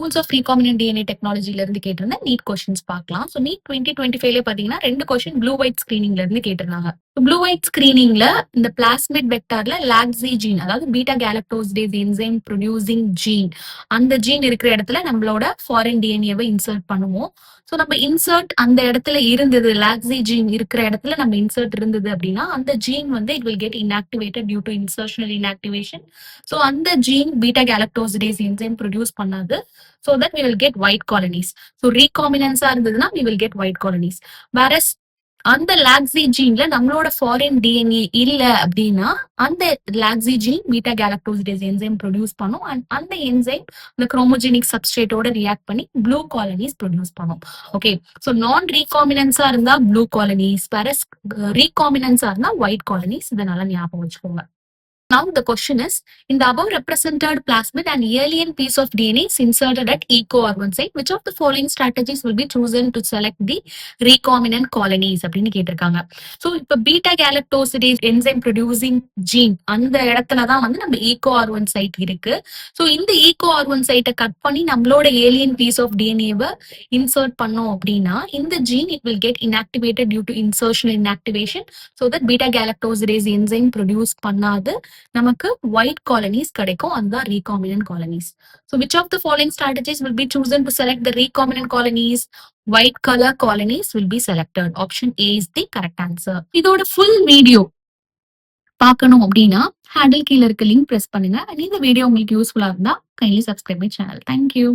Rules of recombinant DNA டெக்னாலஜில இருந்து கேட்டிருந்தேன். NEET questions பார்க்கலாம். ஸோ நீட் 2025 பாத்தீங்கன்னா 2 கொஸ்டின் ப்ளூ ஒயிட் ஸ்கிரீனிங்ல இருந்து கேட்டிருந்தாங்க. ப்ளூ ஒயிட் ஸ்கிரீனிங்ல இந்த பிளாஸ்மிட் வெக்டார்ல லாக்ஸி ஜீன், அதாவது பீட்டா கேலக்டோஸ்டேஸ் என்சைம் ப்ரொடியூசிங் ஜீன், அந்த ஜீன் இருக்கிற இடத்துல நம்மளோட ஃபாரின் டிஎன்ஏவை இன்சர்ட் பண்ணுவோம். ஸோ நம்ம இன்சர்ட் அந்த இடத்துல இருந்தது, லாக்ஸி ஜீன் இருக்கிற இடத்துல நம்ம இன்சர்ட் இருந்தது அப்படின்னா அந்த ஜீன் வந்து it will get inactivated due to insertional inactivation. So அந்த gene beta galactosidase enzyme produce பண்ணாது. So that we will get white colonies. So ரீகாம்பினன்ஸா இருந்ததுன்னா we will get white colonies. Whereas அந்த லாக்ஸி ஜீன்ல நம்மளோட ஃபாரின் டிஎன்ஏ இல்ல அப்படின்னா அந்த lacZ gene beta galactosidase enzyme produce பண்ணும். அண்ட் அந்த என்சைம் இந்த குரோமோஜெனிக் சப்ஸ்ட்ரேட்டோட ரியாக்ட் பண்ணி ப்ளூ காலனிஸ் ப்ரொடியூஸ் பண்ணும். ஓகே, ஸோ நான் ரீகாம்பினன்ஸா இருந்தா ப்ளூ காலனிஸ், வேற ரீகாம்பினன்ஸா இருந்தா ஒயிட் காலனிஸ். இதனால ஞாபகம் வச்சுக்கோங்க. Now the question is, in the above represented plasmid, an alien piece of DNA is inserted at eco-R1 site. Which of the following strategies will be chosen to select the recombinant colonies? அப்படின்னு கேட்டிருக்காங்க. So இப்போ beta galactosidase enzyme producing gene அந்த இடத்துலதான் வந்து நம்ம eco-R1 side இருக்கு. So இந்த eco-R1 சைட்டை கட் பண்ணி நம்மளோட ஏலியன் பீஸ் ஆஃப் டிஎன்ஏவை இன்சர்ட் பண்ணோம் அப்படின்னா இந்த gene it will get inactivated due to insertional inactivation. So that beta galactosidase enzyme produce பண்ணாது நமக்கு ஒயிட் காலனிஸ் கிடைக்கும். அதுதான் recombinant colonies. So which of the following strategies will be chosen to select the recombinant colonies? White color colonies will be selected. Option A is the correct answer. இதோட full video பார்க்கணும் அப்படின்னா handle கீழ இருக்க link press பண்ணுங்க. இந்த video உங்களுக்கு யூஸ்ஃபுல்லா இருந்தா kindly subscribe my channel. Thank you.